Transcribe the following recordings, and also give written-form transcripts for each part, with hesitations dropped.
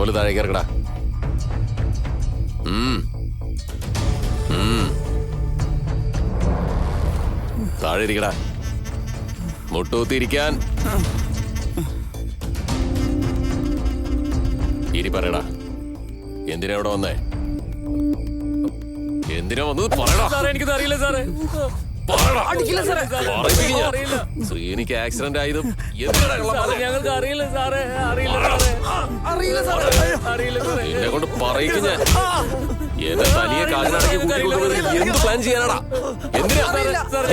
Towel താഴേക്ക് ഇറക്കടാ. താഴെ ഇരിക്കടാ. മുട്ടൂത്തിരിക്കാൻ. ഇനി പറയടാ, എന്തിനാ ഇവിടെ വന്നേ? എന്തിനാ വന്നത് പറയടാ. എനിക്കത് അറിയില്ല സാറേ. ശ്രീനിക്ക് ആക്സിഡന്റ് ആയതും ഞങ്ങൾക്ക് അറിയില്ല സാറേ. എന്നെ കൊണ്ട് പറയിക്കും ഞാൻ. എന്നെ തനിയെ കാലിനടക്കി എന്ത് പ്ലാൻ ചെയ്യാനാടാ?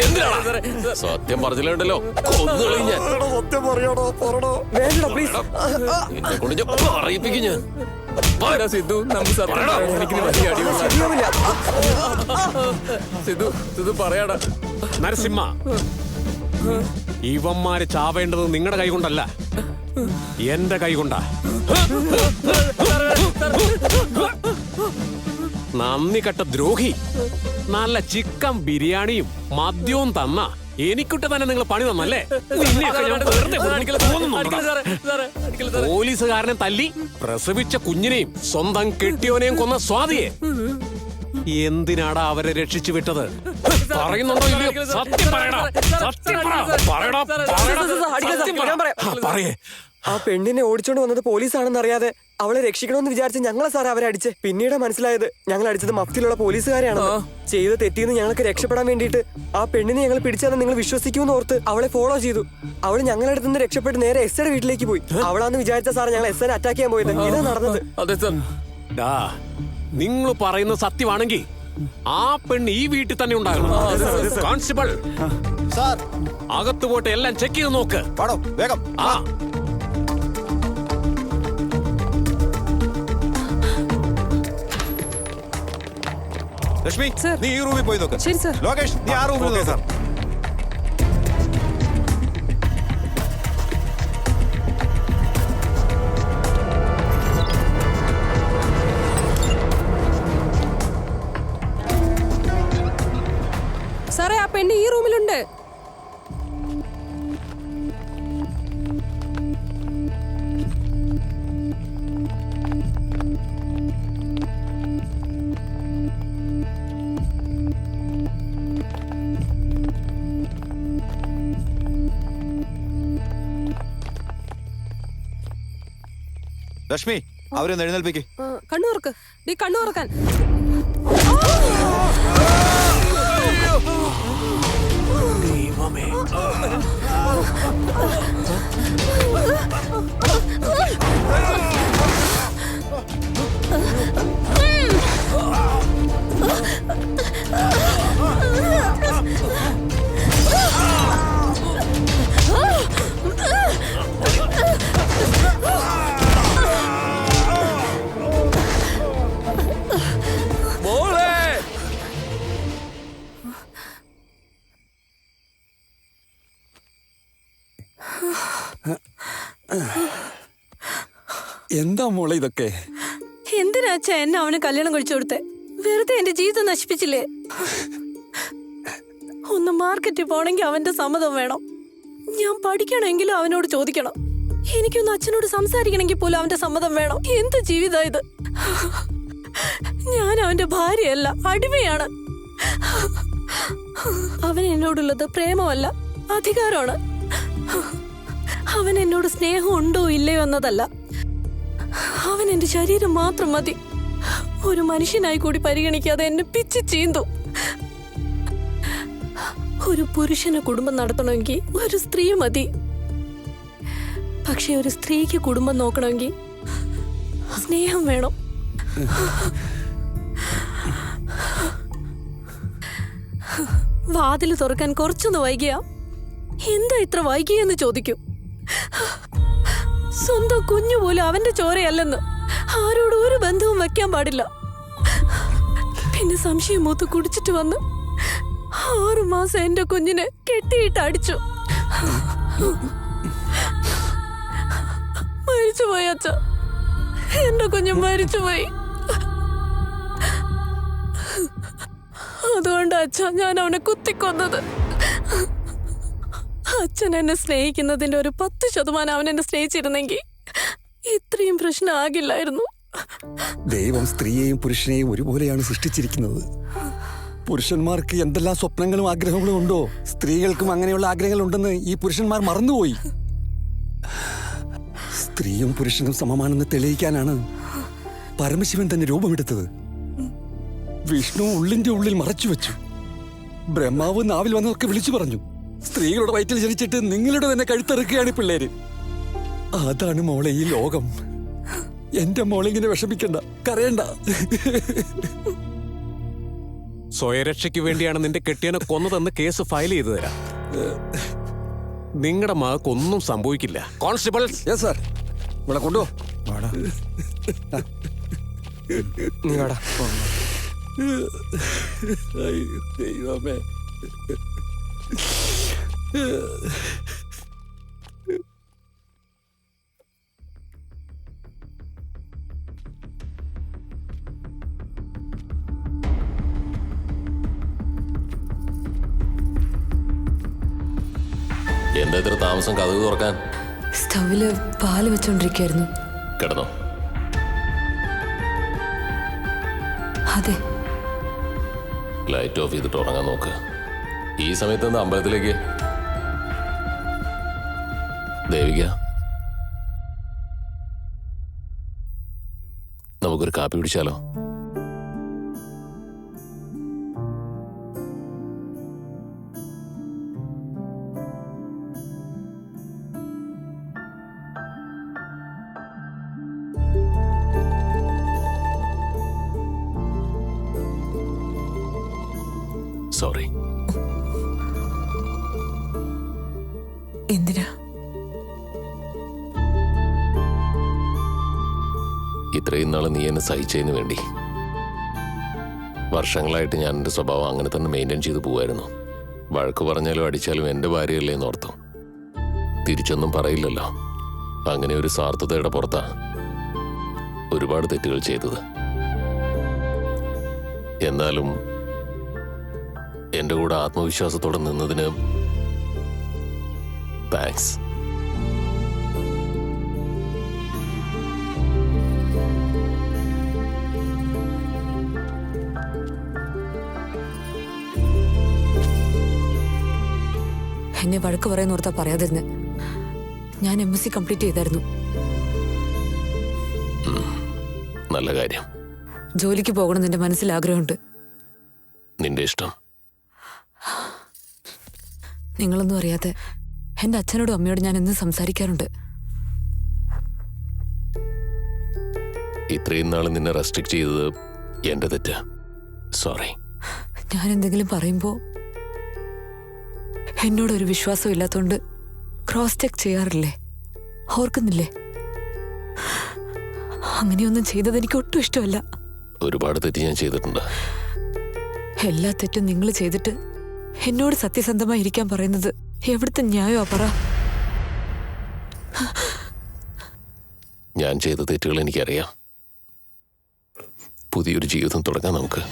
എന്തിനാണ് സത്യം പറഞ്ഞില്ലുണ്ടല്ലോ, കൊന്നുകളി ഞാൻ. എന്നെ കൊണ്ട് ഞാൻ പറയിപ്പിക്കും ഞാൻ. സിദ്ധു, സിദ്ധു പറയാടാ. നരസിംഹ, ഇവന്മാര് ചാവേണ്ടത് നിങ്ങളുടെ കൈ കൊണ്ടല്ല, എന്റെ കൈ കൊണ്ടാ. നന്ദി കെട്ട ദ്രോഹി. നല്ല ചിക്കൻ ബിരിയാണിയും മദ്യവും തന്ന എനിക്കിട്ട് തന്നെ നിങ്ങൾ പണി തന്നല്ലേ? പോലീസുകാരനെ തല്ലി പ്രസവിച്ച കുഞ്ഞിനെയും സ്വന്തം കെട്ടിയോനെയും കൊന്ന സ്വാതിയെ എന്തിനാടാ അവരെ രക്ഷിച്ചു വിട്ടത്? പറയുന്നുണ്ടോ ഇല്ലയോ? സത്യം പറയടാ. പറയേ. ആ പെണ്ണിനെ ഓടിച്ചോണ്ട് വന്നത് പോലീസാണെന്ന് അറിയാതെ അവളെ രക്ഷിക്കണമെന്ന് വിചാരിച്ച് ഞങ്ങളെ സാറേ അവരെ അടിച്ച്. പിന്നീട് മനസ്സിലായത് ഞങ്ങൾ അടിച്ചത് മഫ്തിലുള്ള പോലീസുകാരെയാണ്. ചെയ്ത് തെറ്റിന്ന് ഞങ്ങൾക്ക് രക്ഷപ്പെടാൻ വേണ്ടിയിട്ട് ആ പെണ്ണിനെ ഞങ്ങൾ പിടിച്ചതെന്ന് നിങ്ങൾ വിശ്വസിക്കുമെന്ന് ഓർത്ത് അവളെ ഫോളോ ചെയ്തു. അവള് ഞങ്ങളുടെ അടുത്ത് നിന്ന് രക്ഷപ്പെട്ട് നേരെ എസ്ഐയുടെ വീട്ടിലേക്ക് പോയി. അവളാന്ന് വിചാരിച്ച സാറേ ഞങ്ങൾ എസ്ഐനെ അറ്റാക്ക് ചെയ്യാൻ പോയത്. ഇതാ നടന്നത്. നിങ്ങൾ പറയുന്ന സത്യമാണെങ്കിൽ ആ പെണ്ണ് ഈ വീട്ടിൽ തന്നെ ഉണ്ടാകണം. കോൺസ്റ്റബിൾ, അകത്ത് പോയിട്ട് എല്ലാം ചെക്ക് ചെയ്ത് നോക്ക്. വേഗം. ആ ലക്ഷ്മി, നീ ഈ റൂമിൽ പോയി നോക്ക്. ശരി സർ. ലോകേഷ്, നീ ആ റൂമിൽ നോക്ക്. സാറേ, ആ പെണ്ണ് ഈ റൂമിലുണ്ട്. ലക്ഷ്മി, അവരൊന്ന് എഴുന്നേൽപ്പിക്ക്. കണ്ണൂർക്ക്, നീ കണ്ണൂർക്കാൻ. ദൈവമേ. എന്താ മോളെ ഇതൊക്കെ? എന്തിനാ അച്ഛാ എന്നെ അവന് കല്യാണം കഴിച്ചു കൊടുത്തേ? വെറുതെ എന്റെ ജീവിതം നശിപ്പിച്ചില്ലേ? ഒന്ന് മാർക്കറ്റിൽ പോണെങ്കിൽ അവന്റെ സമ്മതം വേണം. ഞാൻ പഠിക്കണമെങ്കിലും അവനോട് ചോദിക്കണം. എനിക്കൊന്ന് അച്ഛനോട് സംസാരിക്കണമെങ്കിൽ പോലും അവന്റെ സമ്മതം വേണം. എന്ത് ജീവിതം ഇത്? ഞാൻ അവന്റെ ഭാര്യയല്ല, അടിമയാണ്. അവൻ എന്നോടുള്ളത് പ്രേമമല്ല, അധികാരമാണ്. അവൻ എന്നോട് സ്നേഹം ഉണ്ടോ ഇല്ലയോ എന്നതല്ല, അവൻ എന്റെ ശരീരം മാത്രം മതി. ഒരു മനുഷ്യനായി കൂടി പരിഗണിക്കാതെ എന്നെ പിച്ച് ചീന്തും. ഒരു പുരുഷന് കുടുംബം നടത്തണമെങ്കിൽ ഒരു സ്ത്രീ മതി. പക്ഷെ ഒരു സ്ത്രീക്ക് കുടുംബം നോക്കണമെങ്കിൽ സ്നേഹം വേണം. വാതിൽ തുറക്കാൻ കുറച്ചൊന്ന് വൈകിയാ എന്താ ഇത്ര വൈകിയെന്ന് ചോദിക്കും. സ്വന്തം കുഞ്ഞു പോലും അവന്റെ ചോരയല്ലെന്ന് ആരോടും ഒരു ബന്ധവും വെക്കാൻ പാടില്ല. പിന്നെ സംശയം മൂത്ത് കുടിച്ചിട്ട് വന്ന് 6 മാസം എന്റെ കുഞ്ഞിനെ കെട്ടിയിട്ട് അടിച്ചു. മരിച്ചുപോയി അച്ഛ, എന്റെ കുഞ്ഞ് മരിച്ചുപോയി. അതുകൊണ്ട് അച്ഛ ഞാൻ അവനെ കുത്തിക്കൊന്നത്. അച്ഛൻ എന്നെ സ്നേഹിക്കുന്നതിന്റെ ഒരു 10% അവൻ എന്നെ സ്നേഹിച്ചിരുന്നെങ്കിൽ ഇത്രയും പ്രശ്നം ആകില്ലായിരുന്നു. ദൈവം സ്ത്രീയെയും പുരുഷനെയും ഒരുപോലെയാണ് സൃഷ്ടിച്ചിരിക്കുന്നത്. പുരുഷന്മാർക്ക് എന്തെല്ലാം സ്വപ്നങ്ങളും ആഗ്രഹങ്ങളും ഉണ്ടോ, സ്ത്രീകൾക്കും അങ്ങനെയുള്ള ആഗ്രഹങ്ങൾ ഉണ്ടെന്ന് ഈ പുരുഷന്മാർ മറന്നുപോയി. സ്ത്രീയും പുരുഷനും സമമാണെന്ന് തെളിയിക്കാനാണ് പരമശിവൻ തന്നെ രൂപമെടുത്തത്. വിഷ്ണു ഉള്ളിന്റെ ഉള്ളിൽ മറച്ചു വെച്ചു. ബ്രഹ്മാവ് നാവിൽ വന്നതൊക്കെ വിളിച്ചു പറഞ്ഞു. സ്ത്രീകളുടെ വയറ്റിൽ ജനിച്ചിട്ട് നിങ്ങളുടെ തന്നെ കഴുത്തിറക്കുകയാണ് പിള്ളേര്. അതാണ് മോളെ ഈ ലോകം. എന്റെ മോളിങ്ങനെ വിഷമിക്കണ്ട, കരയണ്ട. സ്വയരക്ഷയ്ക്ക് വേണ്ടിയാണ് നിന്റെ കെട്ടിയനെ കൊന്നതെന്ന് കേസ് ഫയൽ ചെയ്തു തരാം. നിങ്ങളുടെ മകൾക്കൊന്നും സംഭവിക്കില്ല. Constable, yes sir. ഇവിടെ കൊണ്ടുപോ. നീ വാടാ. ദൈവമേ. എന്താ ഇത്ര താമസം കതക് തുറക്കാൻ? സ്റ്റൗവില് പാല് വെച്ചോണ്ടിരിക്കായിരുന്നു. കിടന്നോ? അതെ. ലൈറ്റ് ഓഫ് ചെയ്തിട്ട് ഉറങ്ങാൻ നോക്ക്. ഈ സമയത്ത് എന്താ അമ്പലത്തിലേക്ക്? ദേവിക, നമുക്കൊരു കാപ്പി പിടിച്ചാലോ? സോറി. എന്തിനാ? ഇത്രയും നാള് നീ എന്നെ സഹിച്ചതിന് വേണ്ടി. വർഷങ്ങളായിട്ട് ഞാൻ എൻ്റെ സ്വഭാവം അങ്ങനെ തന്നെ മെയിൻറ്റെയിൻ ചെയ്ത് പോവായിരുന്നു. വഴക്ക് പറഞ്ഞാലും അടിച്ചാലും എൻ്റെ ഭാര്യയല്ലേ എന്നോർത്തു. തിരിച്ചൊന്നും പറയില്ലല്ലോ. അങ്ങനെ ഒരു സ്വാർത്ഥതയുടെ പുറത്താ ഒരുപാട് തെറ്റുകൾ ചെയ്തത്. എന്നാലും എൻ്റെ കൂടെ ആത്മവിശ്വാസത്തോടെ നിന്നതിന് താങ്ക്സ്. എന്നെ വഴക്ക് പറയുന്നോർത്താ പറയാതിരുന്ന്. ഞാൻ MSc കംപ്ലീറ്റ് ചെയ്തായിരുന്നു. നല്ല കാര്യം. ജോലിക്ക് പോകണം എന്റെ മനസ്സിൽ ആഗ്രഹമുണ്ട്. നിന്റെ ഇഷ്ടം. നിങ്ങളൊന്നും അറിയാതെ എന്റെ അച്ഛനോടും അമ്മയോടും ഞാൻ എന്നും സംസാരിക്കാറുണ്ട്. ഇത്രയും നാൾ നിന്നെ റെസ്ട്രിക്ട് ചെയ്തത് എന്റെ തെറ്റാ. സോറി. ഞാൻ എന്തെങ്കിലും പറയുമ്പോ എന്നോടൊരു വിശ്വാസം ഇല്ലാത്തോണ്ട് ക്രോസ് ചെക്ക് ചെയ്യാറില്ലേ? ഓർക്കുന്നില്ലേ? അങ്ങനെയൊന്നും ചെയ്തത് എനിക്ക് ഒട്ടും ഇഷ്ടമല്ല. ഒരുപാട് തെറ്റ് ഞാൻ ചെയ്തിട്ടുണ്ട്. എല്ലാ തെറ്റും നിങ്ങൾ ചെയ്തിട്ട് എന്നോട് സത്യസന്ധമായി ഇരിക്കാൻ പറയുന്നത് എവിടുത്തെ ന്യായമാ പറ? ഞാൻ ചെയ്ത തെറ്റുകൾ എനിക്കറിയാം. പുതിയൊരു ജീവിതം തുടങ്ങാം നമുക്ക്.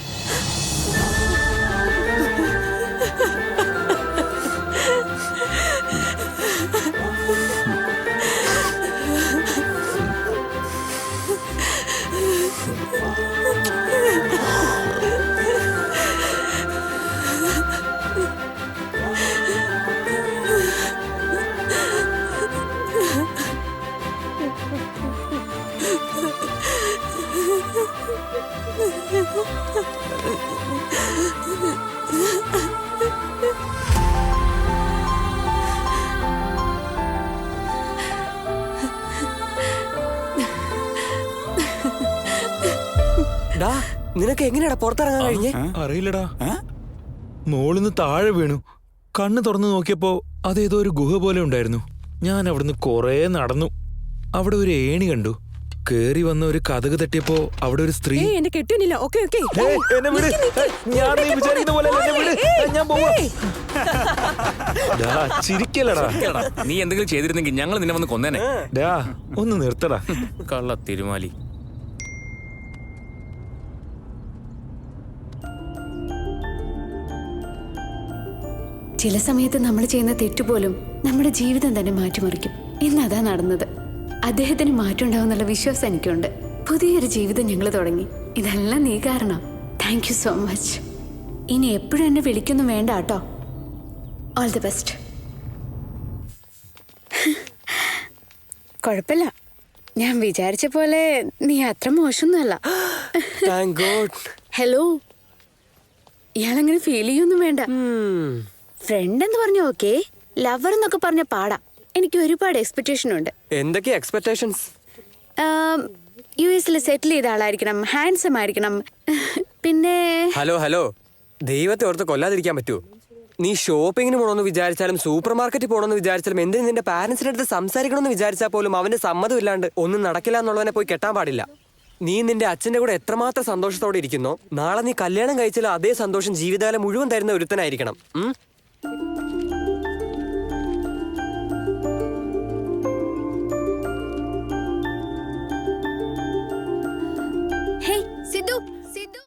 ഡാ, നിനക്ക് എങ്ങനെയാടാ പുറത്തിറങ്ങാൻ കഴിഞ്ഞേ? അറിയില്ലടാ. മോളിന്ന് താഴെ വീണു. കണ്ണ് തുറന്നു നോക്കിയപ്പോ അതേതോ ഒരു ഗുഹ പോലെ ഉണ്ടായിരുന്നു. ഞാൻ അവിടുന്ന് കൊറേ നടന്നു. അവിടെ ഒരു ഏണി കണ്ടു. കേറി വന്ന ഒരു കതക് തട്ടിയപ്പോ അവിടെ ഒരു സ്ത്രീ. എന്നെ കെട്ടില്ല. Okay okay. ചിരിക്കലടാ. നീ എന്തെങ്കിലും ചെയ്തിരുന്നെങ്കിൽ ഞങ്ങൾ നിന്നെ വന്ന് കൊന്നേനെ. ഡാ ഒന്ന് നിർത്തടാ. കള്ള തിരുമാലി. ചില സമയത്ത് നമ്മൾ ചെയ്യുന്ന തെറ്റുപോലും നമ്മുടെ ജീവിതം തന്നെ മാറ്റിമറിക്കും. ഇന്നതാ നടന്നത്. അദ്ദേഹത്തിന് മാറ്റം ഉണ്ടാവുന്നുള്ള വിശ്വാസം എനിക്കുണ്ട്. പുതിയൊരു ജീവിതം ഞങ്ങൾ തുടങ്ങി. ഇതെല്ലാം നീ കാരണം. Thank you so much. ഇനി എപ്പോഴും എന്നെ വിളിക്കൊന്നും വേണ്ട കേട്ടോ. All the best. കുഴപ്പമില്ല, ഞാൻ വിചാരിച്ച പോലെ നീ അത്ര മോശമൊന്നുമല്ല. Thank God. ഹലോ, ഇയാളങ്ങനെ ഫീൽ ചെയ്യൊന്നും വേണ്ട. ഫ്രണ്ട് എന്ന് പറഞ്ഞ ഓക്കെ, ലവർ എന്നൊക്കെ പറഞ്ഞ പാടാ. എനിക്ക് ഒരുപാട് എക്സ്പെക്ടേഷൻ ഉണ്ട്. എന്തൊക്കെയാ എക്സ്പെക്ടേഷൻസ്? US സെറ്റിൽ ചെയ്ത ആളായിരിക്കണം, ഹാൻസം ആയിരിക്കണം, പിന്നെ ഹലോ ദൈവത്തെ ഓർത്ത് കൊല്ലാതിരിക്കാൻ പറ്റുമോ? നീ ഷോപ്പിങ്ങിന് പോകണമെന്ന് വിചാരിച്ചാലും സൂപ്പർ മാർക്കറ്റിൽ പോകണമെന്ന് വിചാരിച്ചാലും എന്തിനും നിന്റെ പാരന്റ്സിന്റെ അടുത്ത് സംസാരിക്കണമെന്ന് വിചാരിച്ചാൽ പോലും അവന്റെ സമ്മതം ഇല്ലാണ്ട് ഒന്നും നടക്കില്ല എന്നുള്ളവനെ പോയി കെട്ടാൻ പാടില്ല. നീ നിന്റെ അച്ഛന്റെ കൂടെ എത്രമാത്രം സന്തോഷത്തോടെ ഇരിക്കുന്നോ, നാളെ നീ കല്യാണം കഴിച്ചാലും അതേ സന്തോഷം ജീവിതകാലം മുഴുവൻ തരുന്ന ഒരുത്തനായിരിക്കണം.